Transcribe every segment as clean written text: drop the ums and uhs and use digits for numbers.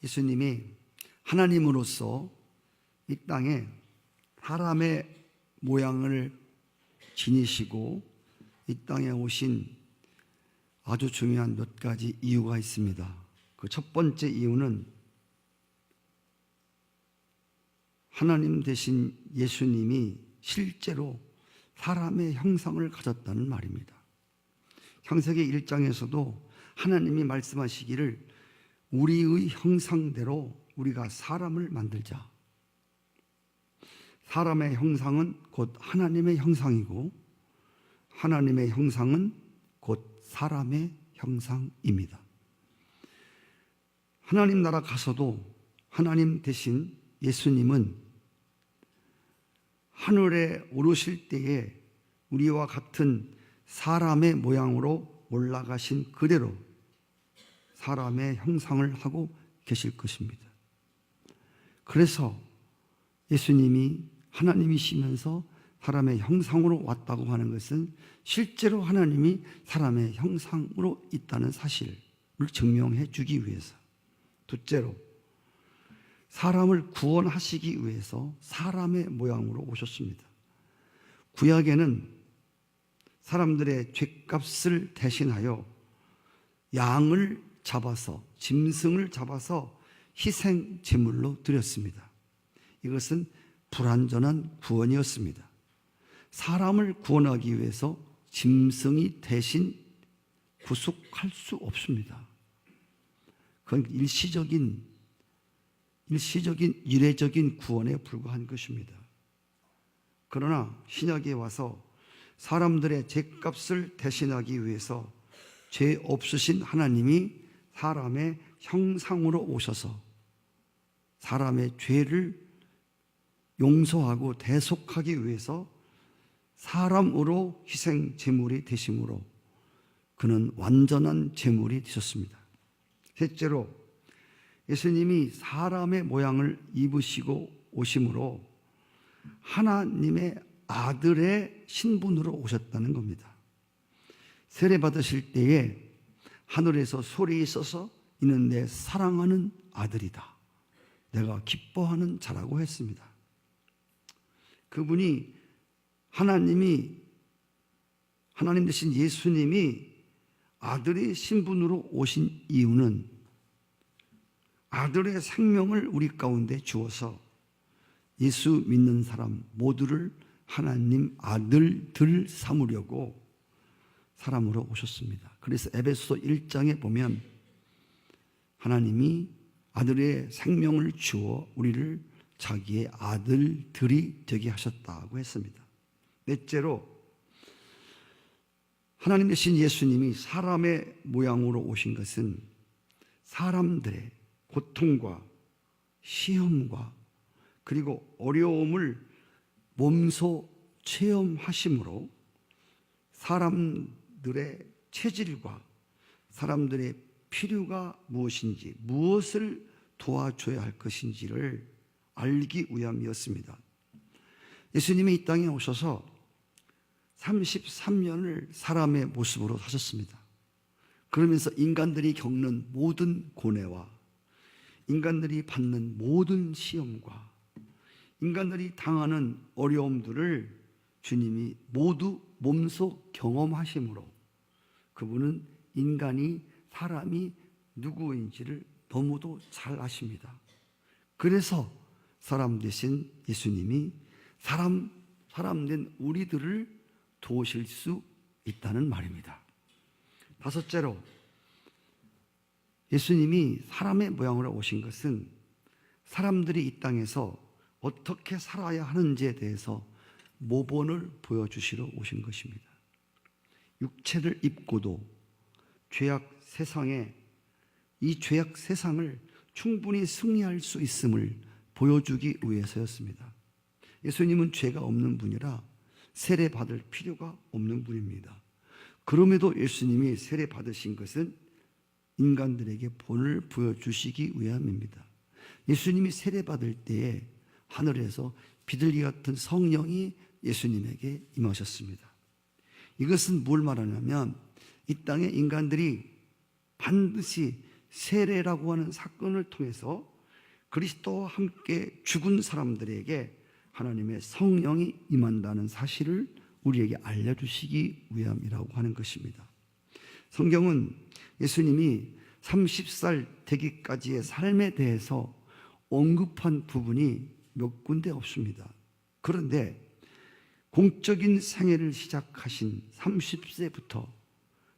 예수님이 하나님으로서 이 땅에 사람의 모양을 지니시고 이 땅에 오신 아주 중요한 몇 가지 이유가 있습니다. 그 첫 번째 이유는 하나님 되신 예수님이 실제로 사람의 형상을 가졌다는 말입니다. 창세기 1장에서도 하나님이 말씀하시기를 우리의 형상대로 우리가 사람을 만들자. 사람의 형상은 곧 하나님의 형상이고 하나님의 형상은 곧 사람의 형상입니다. 하나님 나라 가서도 하나님 대신 예수님은 하늘에 오르실 때에 우리와 같은 사람의 모양으로 올라가신 그대로 사람의 형상을 하고 계실 것입니다. 그래서 예수님이 하나님이시면서 사람의 형상으로 왔다고 하는 것은 실제로 하나님이 사람의 형상으로 있다는 사실을 증명해 주기 위해서, 둘째로 사람을 구원하시기 위해서 사람의 모양으로 오셨습니다. 구약에는 사람들의 죗값을 대신하여 양을 잡아서, 짐승을 잡아서 희생 제물로 드렸습니다. 이것은 불완전한 구원이었습니다. 사람을 구원하기 위해서 짐승이 대신 구속할 수 없습니다. 그건 일시적인 이례적인 구원에 불과한 것입니다. 그러나 신약에 와서 사람들의 죄값을 대신하기 위해서 죄 없으신 하나님이 사람의 형상으로 오셔서 사람의 죄를 용서하고 대속하기 위해서 사람으로 희생 제물이 되심으로 그는 완전한 제물이 되셨습니다. 셋째로 예수님이 사람의 모양을 입으시고 오심으로 하나님의 아들의 신분으로 오셨다는 겁니다. 세례 받으실 때에 하늘에서 소리 있어서 이는 내 사랑하는 아들이다, 내가 기뻐하는 자라고 했습니다. 그분이 하나님 대신 예수님이 아들의 신분으로 오신 이유는 아들의 생명을 우리 가운데 주어서 예수 믿는 사람 모두를 하나님 아들들 삼으려고 사람으로 오셨습니다. 그래서 에베소 1장에 보면 하나님이 아들의 생명을 주어 우리를 자기의 아들들이 되게 하셨다고 했습니다. 넷째로 하나님 되신 예수님이 사람의 모양으로 오신 것은 사람들의 고통과 시험과 그리고 어려움을 몸소 체험하심으로 사람들의 체질과 사람들의 필요가 무엇인지, 무엇을 도와줘야 할 것인지를 알기 위함이었습니다. 예수님이 이 땅에 오셔서 33년을 사람의 모습으로 사셨습니다. 그러면서 인간들이 겪는 모든 고뇌와 인간들이 받는 모든 시험과 인간들이 당하는 어려움들을 주님이 모두 몸소 경험하심으로 그분은 사람이 누구인지를 너무도 잘 아십니다. 그래서 사람 되신 예수님이 사람 된 우리들을 도우실 수 있다는 말입니다. 다섯째로 예수님이 사람의 모양으로 오신 것은 사람들이 이 땅에서 어떻게 살아야 하는지에 대해서 모본을 보여주시러 오신 것입니다. 육체를 입고도 이 죄악 세상을 충분히 승리할 수 있음을 보여주기 위해서였습니다. 예수님은 죄가 없는 분이라 세례 받을 필요가 없는 분입니다. 그럼에도 예수님이 세례 받으신 것은 인간들에게 본을 보여주시기 위함입니다. 예수님이 세례 받을 때에 하늘에서 비둘기 같은 성령이 예수님에게 임하셨습니다. 이것은 뭘 말하냐면 이 땅의 인간들이 반드시 세례라고 하는 사건을 통해서 그리스도와 함께 죽은 사람들에게 하나님의 성령이 임한다는 사실을 우리에게 알려주시기 위함이라고 하는 것입니다. 성경은 예수님이 30살 되기까지의 삶에 대해서 언급한 부분이 몇 군데 없습니다. 그런데 공적인 생애를 시작하신 30세부터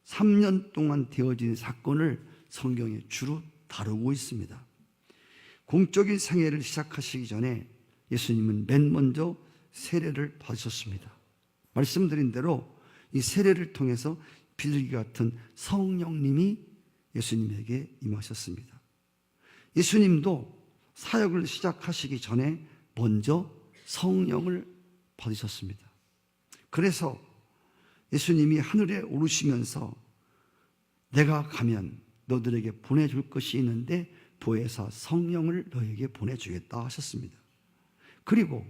3년 동안 되어진 사건을 성경에 주로 다루고 있습니다. 공적인 생애를 시작하시기 전에 예수님은 맨 먼저 세례를 받으셨습니다. 말씀드린 대로 이 세례를 통해서 비둘기 같은 성령님이 예수님에게 임하셨습니다. 예수님도 사역을 시작하시기 전에 먼저 성령을 받으셨습니다. 그래서 예수님이 하늘에 오르시면서 내가 가면 너들에게 보내줄 것이 있는데 보혜사 성령을 너에게 보내주겠다 하셨습니다. 그리고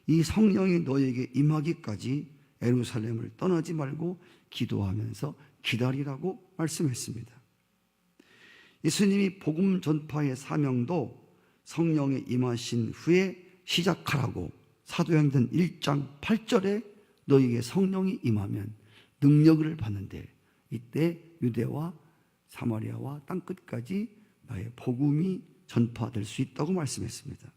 이 성령이 너에게 임하기까지 예루살렘을 떠나지 말고 기도하면서 기다리라고 말씀했습니다. 예수님이 복음 전파의 사명도 성령의 임하신 후에 시작하라고 사도행전 1장 8절에 너에게 성령이 임하면 능력을 받는데 이때 유대와 사마리아와 땅끝까지 나의 복음이 전파될 수 있다고 말씀했습니다.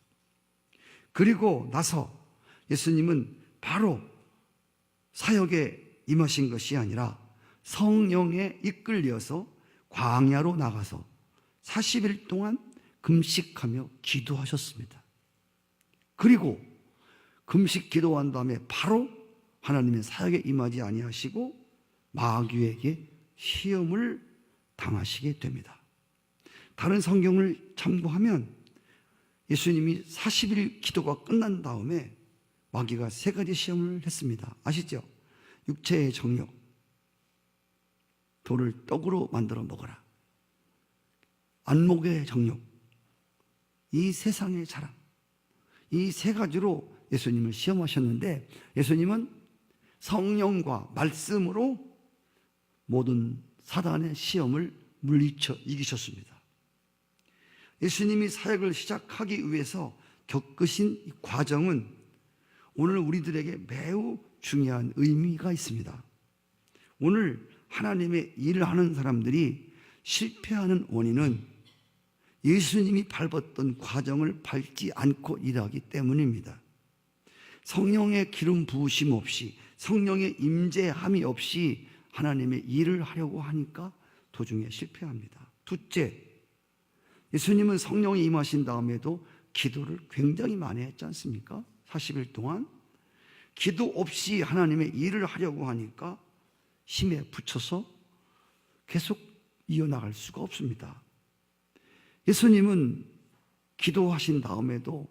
그리고 나서 예수님은 바로 사역에 임하신 것이 아니라 성령에 이끌려서 광야로 나가서 40일 동안 금식하며 기도하셨습니다. 그리고 금식 기도한 다음에 바로 하나님의 사역에 임하지 아니하시고 마귀에게 시험을 당하시게 됩니다. 다른 성경을 참고하면 예수님이 40일 기도가 끝난 다음에 마귀가 3가지 시험을 했습니다. 아시죠? 육체의 정욕, 돌을 떡으로 만들어 먹어라, 안목의 정욕, 이 세상의 자랑, 이 3가지로 예수님을 시험하셨는데 예수님은 성령과 말씀으로 모든 사단의 시험을 물리쳐 이기셨습니다. 예수님이 사역을 시작하기 위해서 겪으신 이 과정은 오늘 우리들에게 매우 중요한 의미가 있습니다. 오늘 하나님의 일을 하는 사람들이 실패하는 원인은 예수님이 밟았던 과정을 밟지 않고 일하기 때문입니다. 성령의 기름 부으심 없이, 성령의 임재함이 없이 하나님의 일을 하려고 하니까 도중에 실패합니다. 둘째, 예수님은 성령이 임하신 다음에도 기도를 굉장히 많이 했지 않습니까? 40일 동안 기도 없이 하나님의 일을 하려고 하니까 힘에 부쳐서 계속 이어나갈 수가 없습니다. 예수님은 기도하신 다음에도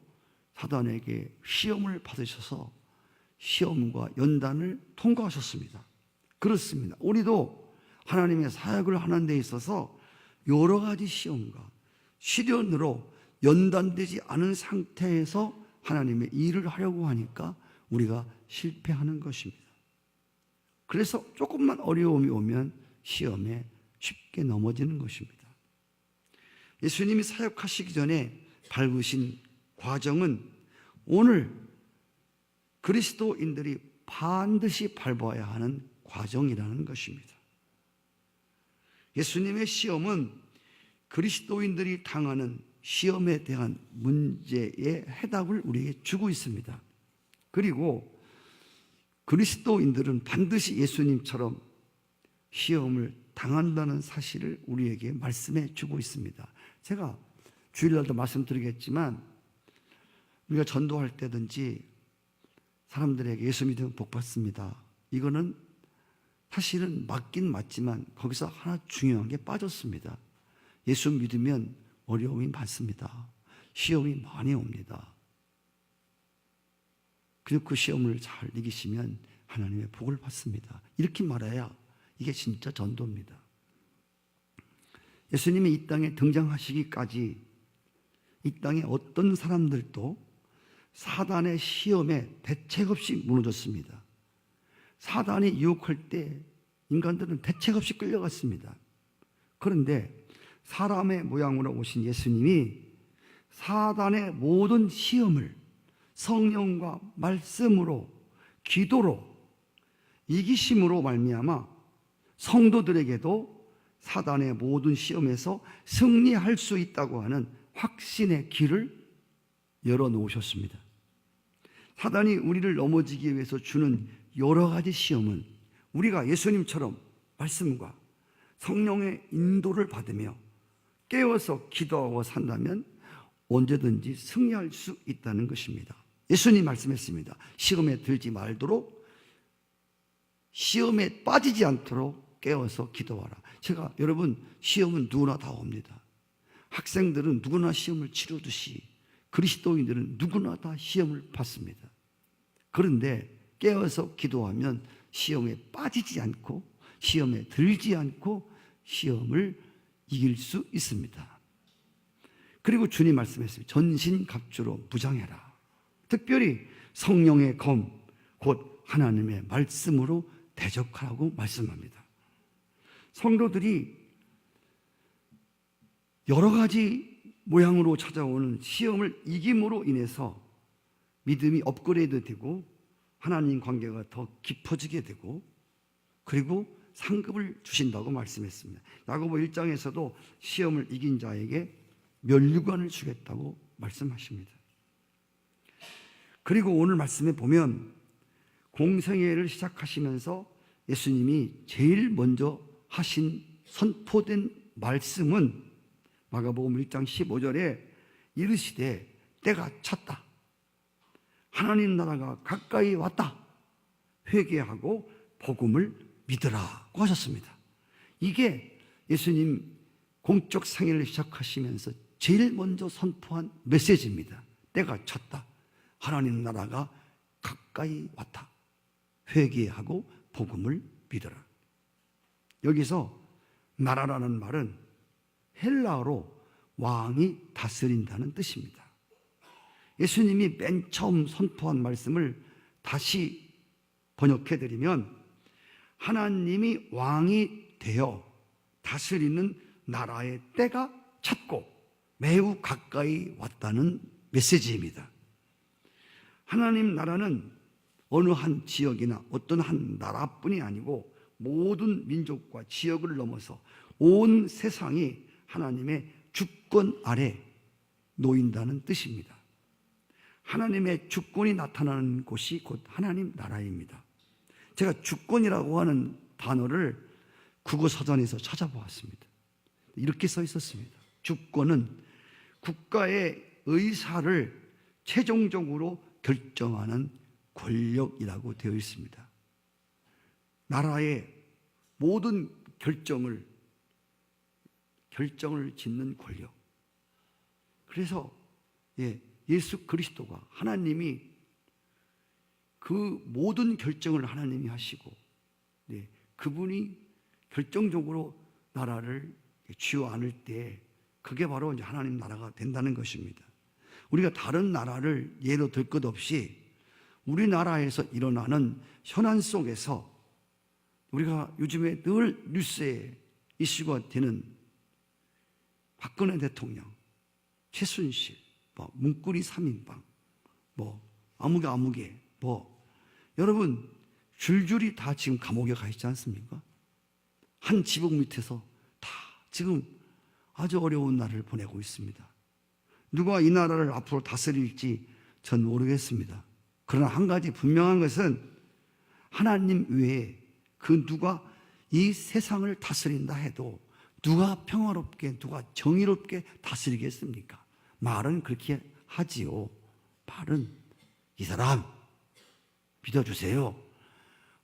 사단에게 시험을 받으셔서 시험과 연단을 통과하셨습니다. 그렇습니다. 우리도 하나님의 사역을 하는 데 있어서 여러 가지 시험과 시련으로 연단되지 않은 상태에서 하나님의 일을 하려고 하니까 우리가 실패하는 것입니다. 그래서 조금만 어려움이 오면 시험에 쉽게 넘어지는 것입니다. 예수님이 사역하시기 전에 밟으신 과정은 오늘 그리스도인들이 반드시 밟아야 하는 과정이라는 것입니다. 예수님의 시험은 그리스도인들이 당하는 시험에 대한 문제의 해답을 우리에게 주고 있습니다. 그리고 그리스도인들은 반드시 예수님처럼 시험을 당한다는 사실을 우리에게 말씀해 주고 있습니다. 제가 주일날도 말씀드리겠지만 우리가 전도할 때든지 사람들에게 예수 믿으면 복 받습니다. 이거는 사실은 맞긴 맞지만 거기서 하나 중요한 게 빠졌습니다. 예수 믿으면 어려움이 많습니다. 시험이 많이 옵니다. 그리고 그 시험을 잘 이기시면 하나님의 복을 받습니다. 이렇게 말해야 이게 진짜 전도입니다. 예수님이 이 땅에 등장하시기까지 이 땅에 어떤 사람들도 사단의 시험에 대책 없이 무너졌습니다. 사단이 유혹할 때 인간들은 대책 없이 끌려갔습니다. 그런데 사람의 모양으로 오신 예수님이 사단의 모든 시험을 성령과 말씀으로, 기도로, 이기심으로 말미암아 성도들에게도 사단의 모든 시험에서 승리할 수 있다고 하는 확신의 길을 열어놓으셨습니다. 사단이 우리를 넘어지기 위해서 주는 여러 가지 시험은 우리가 예수님처럼 말씀과 성령의 인도를 받으며 깨어서 기도하고 산다면 언제든지 승리할 수 있다는 것입니다. 예수님 말씀했습니다. 시험에 들지 말도록, 시험에 빠지지 않도록 깨어서 기도하라. 제가 여러분, 시험은 누구나 다 옵니다. 학생들은 누구나 시험을 치르듯이 그리스도인들은 누구나 다 시험을 받습니다. 그런데 깨어서 기도하면 시험에 빠지지 않고 시험에 들지 않고 시험을 이길 수 있습니다. 그리고 주님 말씀했습니다. 전신갑주로 무장해라. 특별히 성령의 검, 곧 하나님의 말씀으로 대적하라고 말씀합니다. 성도들이 여러 가지 모양으로 찾아오는 시험을 이김으로 인해서 믿음이 업그레이드 되고 하나님 관계가 더 깊어지게 되고 그리고 상급을 주신다고 말씀했습니다. 야고보 1장에서도 시험을 이긴 자에게 면류관을 주겠다고 말씀하십니다. 그리고 오늘 말씀에 보면 공생애를 시작하시면서 예수님이 제일 먼저 하신 선포된 말씀은 마가복음 1장 15절에 이르시되 때가 찼다. 하나님 나라가 가까이 왔다. 회개하고 복음을 믿으라고 하셨습니다. 이게 예수님 공적 생애를 시작하시면서 제일 먼저 선포한 메시지입니다. 때가 찼다. 하나님 나라가 가까이 왔다. 회개하고 복음을 믿으라. 여기서 나라라는 말은 헬라어로 왕이 다스린다는 뜻입니다. 예수님이 맨 처음 선포한 말씀을 다시 번역해드리면 하나님이 왕이 되어 다스리는 나라의 때가 찼고 매우 가까이 왔다는 메시지입니다. 하나님 나라는 어느 한 지역이나 어떤 한 나라뿐이 아니고 모든 민족과 지역을 넘어서 온 세상이 하나님의 주권 아래 놓인다는 뜻입니다. 하나님의 주권이 나타나는 곳이 곧 하나님 나라입니다. 제가 주권이라고 하는 단어를 국어사전에서 찾아보았습니다. 이렇게 써 있었습니다. 주권은 국가의 의사를 최종적으로 결정하는 권력이라고 되어 있습니다. 나라의 모든 결정을 짓는 권력. 그래서 예수 그리스도가 하나님이 그 모든 결정을 하나님이 하시고 그분이 결정적으로 나라를 쥐어 안을 때 그게 바로 이제 하나님 나라가 된다는 것입니다. 우리가 다른 나라를 예로 들 것 없이 우리나라에서 일어나는 현안 속에서 우리가 요즘에 늘 뉴스에 이슈가 되는 박근혜 대통령, 최순실, 문고리 3인방, 아무개, 여러분 줄줄이 다 지금 감옥에 가 있지 않습니까? 한 지붕 밑에서 다 지금 아주 어려운 날을 보내고 있습니다. 누가 이 나라를 앞으로 다스릴지 전 모르겠습니다. 그러나 한 가지 분명한 것은 하나님 외에 그 누가 이 세상을 다스린다 해도 누가 평화롭게, 누가 정의롭게 다스리겠습니까? 말은 그렇게 하지요. 말은 이 사람 믿어주세요.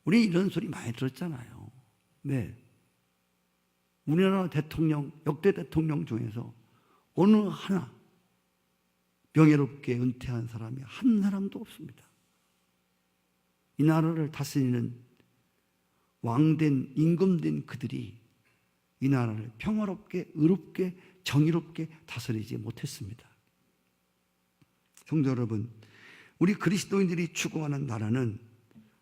우리 이런 소리 많이 들었잖아요. 우리나라 대통령, 역대 대통령 중에서 어느 하나 명예롭게 은퇴한 사람이 한 사람도 없습니다. 이 나라를 다스리는 왕된, 임금된 그들이 이 나라를 평화롭게, 의롭게, 정의롭게 다스리지 못했습니다. 성도 여러분, 우리 그리스도인들이 추구하는 나라는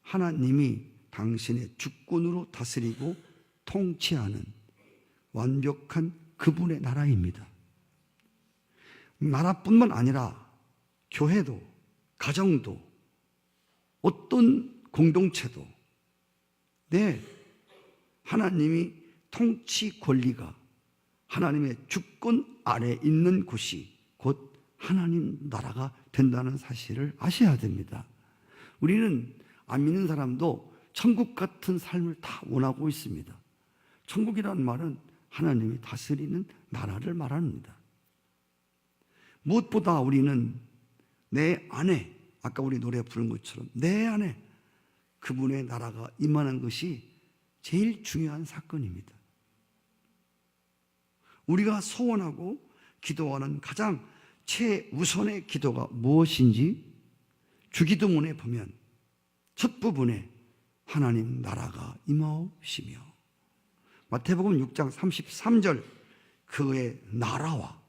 하나님이 당신의 주권으로 다스리고 통치하는 완벽한 그분의 나라입니다. 나라뿐만 아니라 교회도, 가정도, 어떤 공동체도 하나님이 통치 권리가 하나님의 주권 아래 있는 곳이 곧 하나님 나라가 된다는 사실을 아셔야 됩니다. 우리는 안 믿는 사람도 천국 같은 삶을 다 원하고 있습니다. 천국이라는 말은 하나님이 다스리는 나라를 말합니다. 무엇보다 우리는 내 안에, 아까 우리 노래 부른 것처럼 내 안에 그분의 나라가 임하는 것이 제일 중요한 사건입니다. 우리가 소원하고 기도하는 가장 최우선의 기도가 무엇인지 주기도문에 보면 첫 부분에 하나님 나라가 임하옵시며, 마태복음 6장 33절 그의 나라와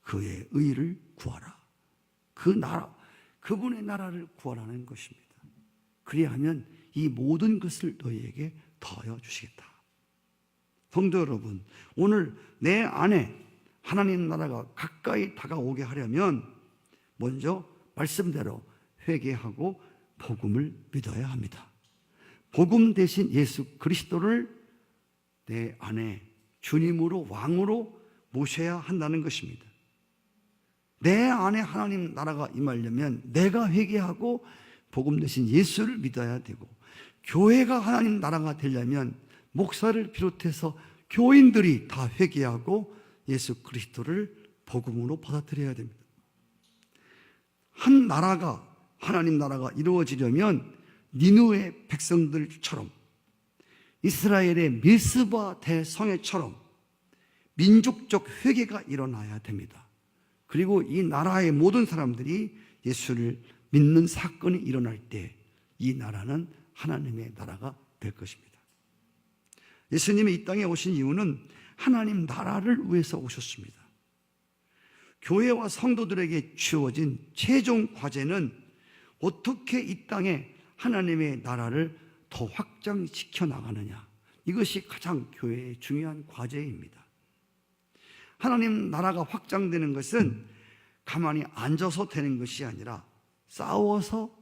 그의 의를 구하라. 그 나라, 그분의 나라를 구하라는 것입니다. 그리하면 이 모든 것을 너희에게 더하여 주시겠다. 성도 여러분, 오늘 내 안에 하나님 나라가 가까이 다가오게 하려면 먼저 말씀대로 회개하고 복음을 믿어야 합니다. 복음 대신 예수 그리스도를 내 안에 주님으로 왕으로 모셔야 한다는 것입니다. 내 안에 하나님 나라가 임하려면 내가 회개하고 복음 대신 예수를 믿어야 되고, 교회가 하나님 나라가 되려면 목사를 비롯해서 교인들이 다 회개하고 예수 그리스도를 복음으로 받아들여야 됩니다. 한 나라가, 하나님 나라가 이루어지려면 니느웨 백성들처럼, 이스라엘의 미스바 대성회처럼 민족적 회개가 일어나야 됩니다. 그리고 이 나라의 모든 사람들이 예수를 믿는 사건이 일어날 때 이 나라는 하나님의 나라가 될 것입니다. 예수님이 이 땅에 오신 이유는 하나님 나라를 위해서 오셨습니다. 교회와 성도들에게 주어진 최종 과제는 어떻게 이 땅에 하나님의 나라를 더 확장시켜 나가느냐, 이것이 가장 교회의 중요한 과제입니다. 하나님 나라가 확장되는 것은 가만히 앉아서 되는 것이 아니라 싸워서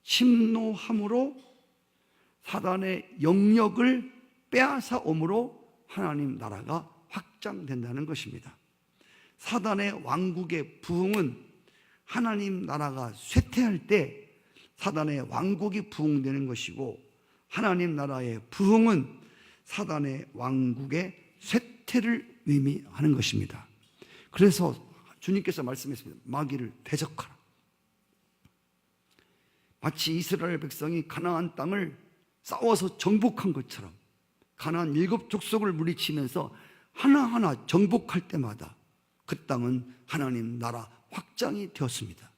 침노함으로 사단의 영역을 빼앗아 옴으로 하나님 나라가 확장된다는 것입니다. 사단의 왕국의 부흥은 하나님 나라가 쇠퇴할 때 사단의 왕국이 부흥되는 것이고, 하나님 나라의 부흥은 사단의 왕국의 쇠퇴를 의미하는 것입니다. 그래서 주님께서 말씀했습니다. 마귀를 대적하라. 마치 이스라엘 백성이 가나안 땅을 싸워서 정복한 것처럼 가나안 7 족속을 물리치면서 하나하나 정복할 때마다 그 땅은 하나님 나라 확장이 되었습니다.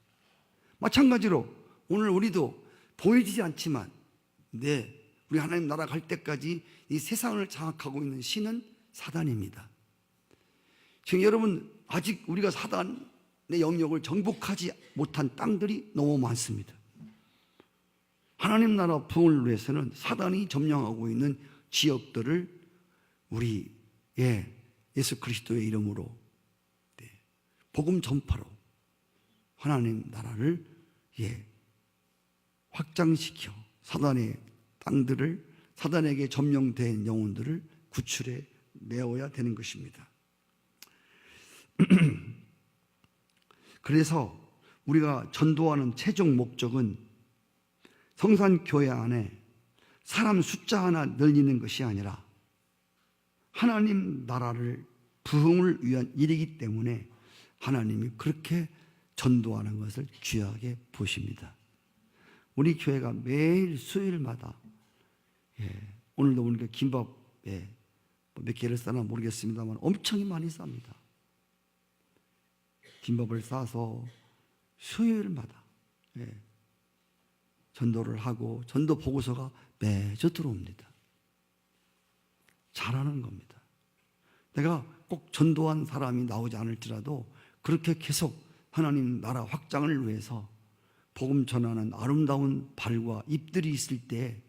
마찬가지로 오늘 우리도 보이지 않지만 우리 하나님 나라 갈 때까지 이 세상을 장악하고 있는 신은 사단입니다. 지금 여러분, 아직 우리가 사단의 영역을 정복하지 못한 땅들이 너무 많습니다. 하나님 나라 부흥을 위해서는 사단이 점령하고 있는 지역들을 우리의 예수 그리스도의 이름으로 복음 전파로 하나님 나라를 확장시켜 사단의 땅들을, 사단에게 점령된 영혼들을 구출해 내어야 되는 것입니다. 그래서 우리가 전도하는 최종 목적은 성산교회 안에 사람 숫자 하나 늘리는 것이 아니라 하나님 나라를 부흥을 위한 일이기 때문에 하나님이 그렇게 전도하는 것을 귀하게 보십니다. 우리 교회가 매일 수요일마다 오늘도 보니까 김밥 몇 개를 싸나 모르겠습니다만 엄청 많이 쌉니다. 김밥을 싸서 수요일마다 전도를 하고 전도 보고서가 매주 들어옵니다. 잘하는 겁니다. 내가 꼭 전도한 사람이 나오지 않을지라도 그렇게 계속 하나님 나라 확장을 위해서 복음 전하는 아름다운 발과 입들이 있을 때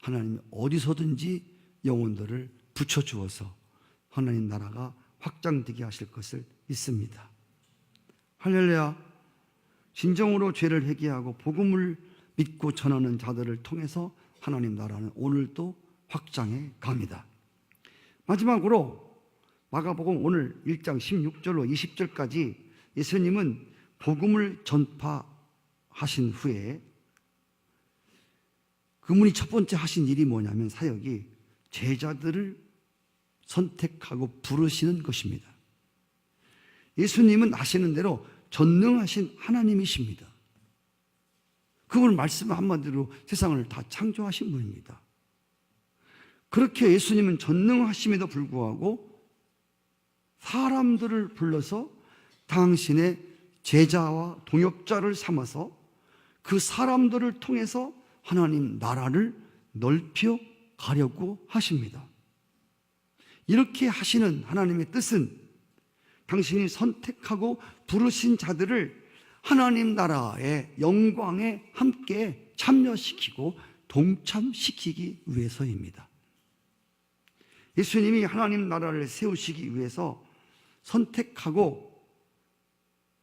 하나님이 어디서든지 영혼들을 붙여주어서 하나님 나라가 확장되게 하실 것을 믿습니다. 할렐루야. 진정으로 죄를 회개하고 복음을 믿고 전하는 자들을 통해서 하나님 나라는 오늘도 확장해 갑니다. 마지막으로 마가복음 오늘 1장 16절로 20절까지 예수님은 복음을 전파하신 후에 그분이 첫 번째 하신 일이 뭐냐면 사역이 제자들을 선택하고 부르시는 것입니다. 예수님은 아시는 대로 전능하신 하나님이십니다. 그분 말씀 한마디로 세상을 다 창조하신 분입니다. 그렇게 예수님은 전능하심에도 불구하고 사람들을 불러서 당신의 제자와 동역자를 삼아서 그 사람들을 통해서 하나님 나라를 넓혀 가려고 하십니다. 이렇게 하시는 하나님의 뜻은 당신이 선택하고 부르신 자들을 하나님 나라의 영광에 함께 참여시키고 동참시키기 위해서입니다. 예수님이 하나님 나라를 세우시기 위해서 선택하고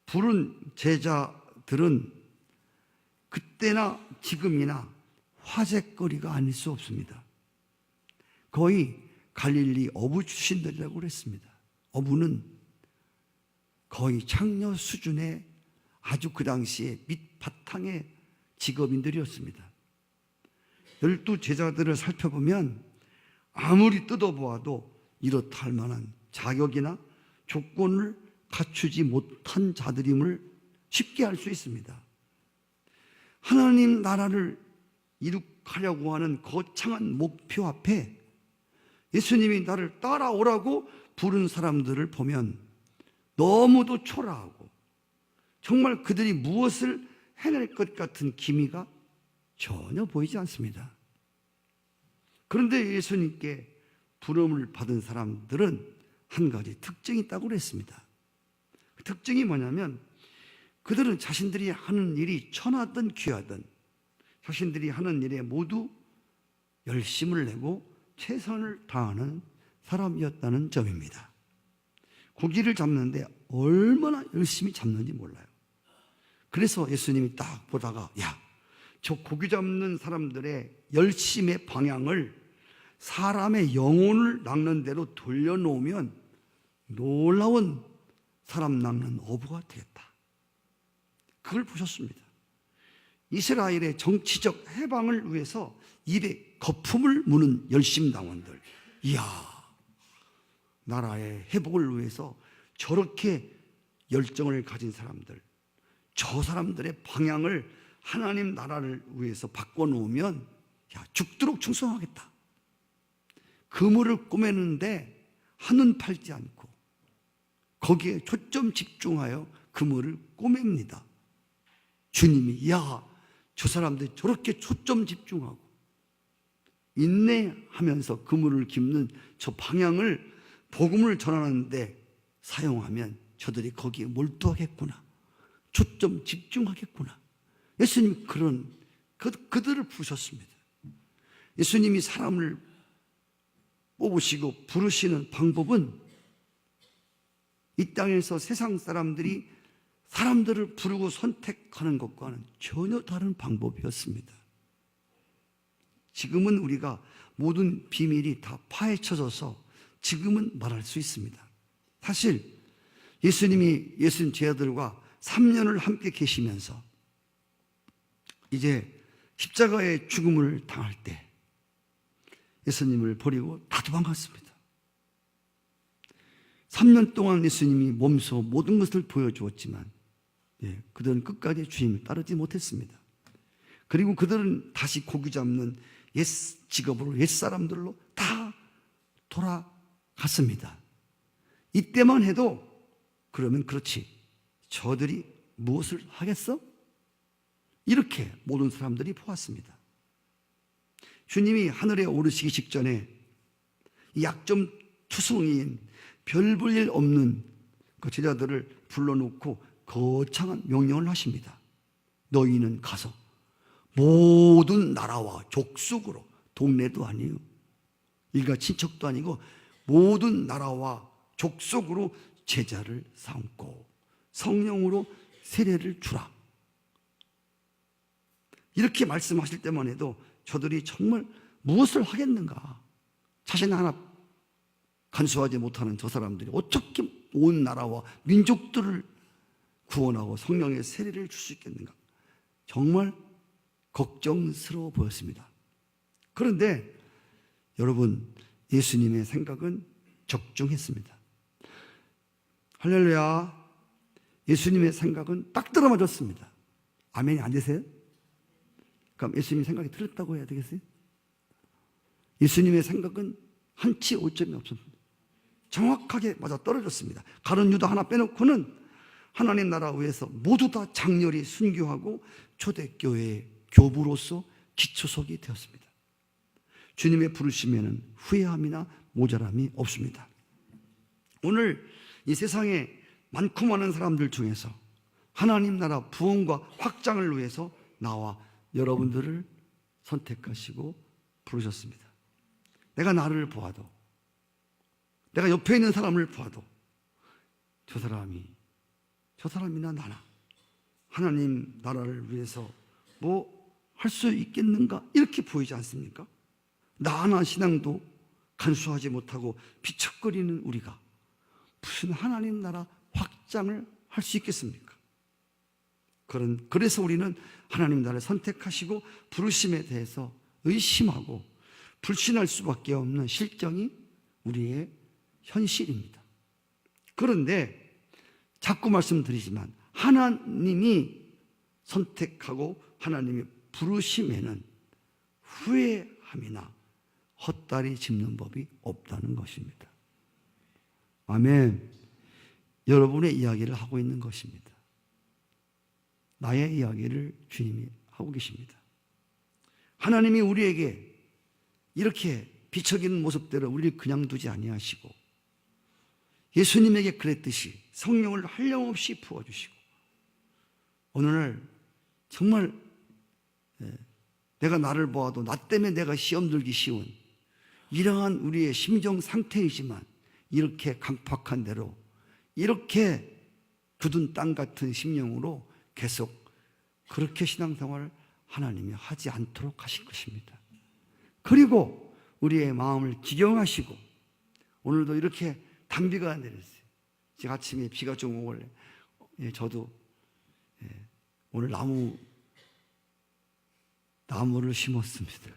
부른 제자들은 그때나 지금이나 화제거리가 아닐 수 없습니다. 거의 갈릴리 어부 출신들이라고 그랬습니다. 어부는 거의 창녀 수준의 아주 그 당시에 밑바탕의 직업인들이었습니다. 12 제자들을 살펴보면 아무리 뜯어보아도 이렇다 할 만한 자격이나 조건을 갖추지 못한 자들임을 쉽게 알 수 있습니다. 하나님 나라를 이룩하려고 하는 거창한 목표 앞에 예수님이 나를 따라오라고 부른 사람들을 보면 너무도 초라하고 정말 그들이 무엇을 해낼 것 같은 기미가 전혀 보이지 않습니다. 그런데 예수님께 부름을 받은 사람들은 한 가지 특징이 있다고 그랬습니다. 그 특징이 뭐냐면 그들은 자신들이 하는 일이 천하든 귀하든 자신들이 하는 일에 모두 열심을 내고 최선을 다하는 사람이었다는 점입니다. 고기를 잡는데 얼마나 열심히 잡는지 몰라요. 그래서 예수님이 딱 보다가 저 고기 잡는 사람들의 열심의 방향을 사람의 영혼을 낚는 대로 돌려놓으면 놀라운 사람 낚는 어부가 되겠다. 그걸 보셨습니다. 이스라엘의 정치적 해방을 위해서 입에 거품을 무는 열심당원들. 이야, 나라의 회복을 위해서 저렇게 열정을 가진 사람들, 저 사람들의 방향을 하나님 나라를 위해서 바꿔놓으면 죽도록 충성하겠다. 그물을 꼬매는데 한눈 팔지 않고 거기에 초점 집중하여 그물을 꼬맵니다. 주님이 저 사람들이 저렇게 초점 집중하고 인내하면서 그물을 깁는 저 방향을 복음을 전하는데 사용하면 저들이 거기에 몰두하겠구나, 초점 집중하겠구나. 예수님이 그들을 부르셨습니다. 예수님이 사람을 뽑으시고 부르시는 방법은 이 땅에서 세상 사람들이 사람들을 부르고 선택하는 것과는 전혀 다른 방법이었습니다. 지금은 우리가 모든 비밀이 다 파헤쳐져서 지금은 말할 수 있습니다. 사실 예수님이 예수님 제자들과 3년을 함께 계시면서 이제 십자가의 죽음을 당할 때 예수님을 버리고 다 도망갔습니다. 3년 동안 예수님이 몸소 모든 것을 보여주었지만 그들은 끝까지 주님을 따르지 못했습니다. 그리고 그들은 다시 고기 잡는 옛 직업으로 옛 사람들로 다 돌아갔습니다. 이때만 해도 그러면 그렇지, 저들이 무엇을 하겠어? 이렇게 모든 사람들이 보았습니다. 주님이 하늘에 오르시기 직전에 약점 투성이인 별 볼 일 없는 그 제자들을 불러놓고 거창한 명령을 하십니다. 너희는 가서 모든 나라와 족속으로, 동네도 아니요, 일가 친척도 아니고 모든 나라와 족속으로 제자를 삼고 성령으로 세례를 주라. 이렇게 말씀하실 때만 해도 저들이 정말 무엇을 하겠는가, 자신 하나 간수하지 못하는 저 사람들이 어떻게 온 나라와 민족들을 구원하고 성령의 세례를 줄 수 있겠는가, 정말 걱정스러워 보였습니다. 그런데 여러분, 예수님의 생각은 적중했습니다. 할렐루야. 예수님의 생각은 딱 들어맞았습니다. 아멘이 안 되세요? 그럼 예수님 생각이 틀렸다고 해야 되겠어요? 예수님의 생각은 한치 오점이 없습니다. 정확하게 맞아 떨어졌습니다. 가룟 유다 하나 빼놓고는 하나님 나라 위에서 모두 다 장렬히 순교하고 초대교회의 교부로서 기초석이 되었습니다. 주님의 부르심에는 후회함이나 모자람이 없습니다. 오늘 이 세상에 많고 많은 사람들 중에서 하나님 나라 부흥과 확장을 위해서 나와 여러분들을 선택하시고 부르셨습니다. 내가 나를 보아도, 내가 옆에 있는 사람을 보아도 저 사람이나 나나 하나님 나라를 위해서 뭐 할 수 있겠는가, 이렇게 보이지 않습니까? 나 하나 신앙도 간수하지 못하고 비척거리는 우리가 무슨 하나님 나라 확장을 할 수 있겠습니까? 그래서 우리는 하나님 나라를 선택하시고 부르심에 대해서 의심하고 불신할 수밖에 없는 실정이 우리의 현실입니다. 그런데 자꾸 말씀드리지만 하나님이 선택하고 하나님이 부르심에는 후회함이나 헛다리 짚는 법이 없다는 것입니다. 아멘. 여러분의 이야기를 하고 있는 것입니다. 나의 이야기를 주님이 하고 계십니다. 하나님이 우리에게 이렇게 비척이는 모습대로 우리를 그냥 두지 아니하시고 예수님에게 그랬듯이 성령을 한량없이 부어주시고 오늘 정말 내가 나를 보아도 나 때문에 내가 시험 들기 쉬운 이러한 우리의 심정 상태이지만 이렇게 강팍한 대로 이렇게 굳은 땅 같은 심령으로 계속 그렇게 신앙생활을 하나님이 하지 않도록 하실 것입니다. 그리고 우리의 마음을 기경하시고 오늘도 이렇게 단비가 내렸어요. 지금 아침에 비가 좀 오길래 저도 오늘 나무를 심었습니다.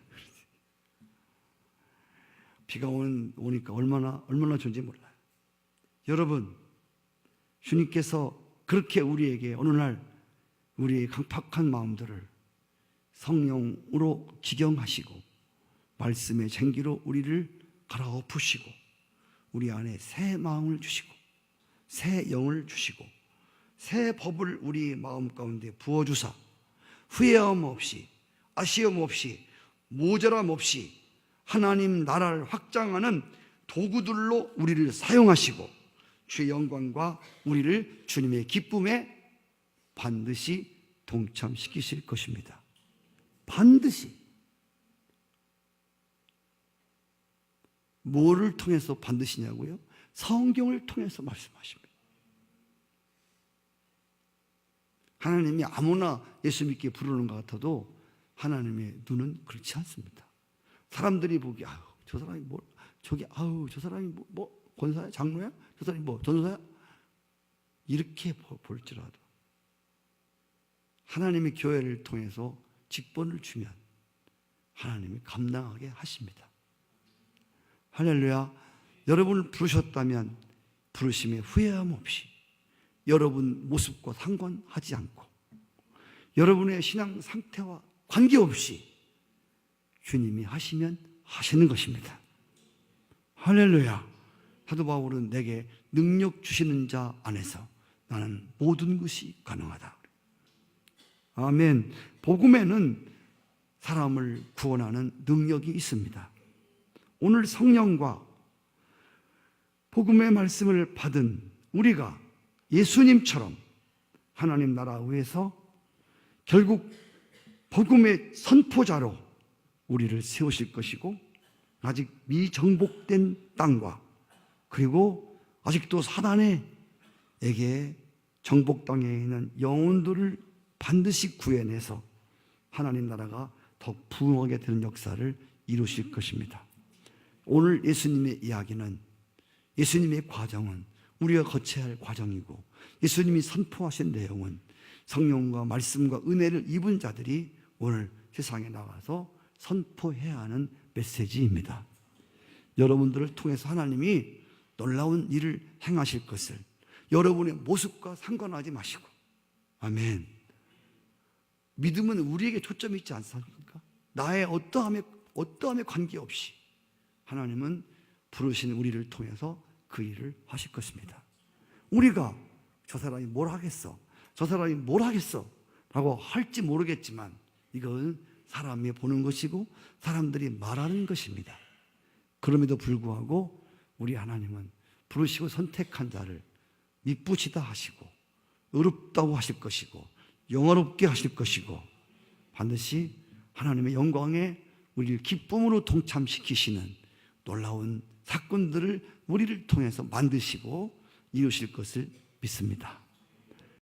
비가 오니까 얼마나 좋은지 몰라요. 여러분, 주님께서 그렇게 우리에게 어느 날 우리의 강팍한 마음들을 성령으로 기경하시고 말씀의 쟁기로 우리를 갈아엎으시고 우리 안에 새 마음을 주시고 새 영을 주시고 새 법을 우리 마음 가운데 부어주사 후회함 없이 아쉬움 없이 모자람 없이 하나님 나라를 확장하는 도구들로 우리를 사용하시고 주의 영광과 우리를 주님의 기쁨에 반드시 동참시키실 것입니다. 반드시. 뭐를 통해서 반드시냐고요? 성경을 통해서 말씀하십니다. 하나님이 아무나 예수 믿게 부르는 것 같아도 하나님의 눈은 그렇지 않습니다. 사람들이 보기 저 사람이 저 사람이 권사야? 장로야? 저 사람이 전도사야? 이렇게 볼지라도 하나님의 교회를 통해서 직분을 주면 하나님이 감당하게 하십니다. 할렐루야. 여러분을 부르셨다면 부르심에 후회함 없이 여러분 모습과 상관하지 않고 여러분의 신앙 상태와 관계없이 주님이 하시면 하시는 것입니다. 할렐루야. 사도 바울은 내게 능력 주시는 자 안에서 나는 모든 것이 가능하다. 아멘. 복음에는 사람을 구원하는 능력이 있습니다. 오늘 성령과 복음의 말씀을 받은 우리가 예수님처럼 하나님 나라 위에서 결국 복음의 선포자로 우리를 세우실 것이고 아직 미정복된 땅과 그리고 아직도 사단에게 정복당해 있는 영혼들을 반드시 구해내서 하나님 나라가 더 부흥하게 되는 역사를 이루실 것입니다. 오늘 예수님의 이야기는, 예수님의 과정은 우리가 거쳐야 할 과정이고, 예수님이 선포하신 내용은 성령과 말씀과 은혜를 입은 자들이 오늘 세상에 나가서 선포해야 하는 메시지입니다. 여러분들을 통해서 하나님이 놀라운 일을 행하실 것을 여러분의 모습과 상관하지 마시고, 아멘. 믿음은 우리에게 초점이 있지 않습니까? 나의 어떠함에 관계없이 하나님은 부르신 우리를 통해서 그 일을 하실 것입니다. 우리가 저 사람이 뭘 하겠어, 저 사람이 뭘 하겠어 라고 할지 모르겠지만, 이건 사람이 보는 것이고 사람들이 말하는 것입니다. 그럼에도 불구하고 우리 하나님은 부르시고 선택한 자를 미쁘시다 하시고 의롭다고 하실 것이고 영화롭게 하실 것이고, 반드시 하나님의 영광에 우리를 기쁨으로 동참시키시는 놀라운 사건들을 우리를 통해서 만드시고 이루실 것을 믿습니다.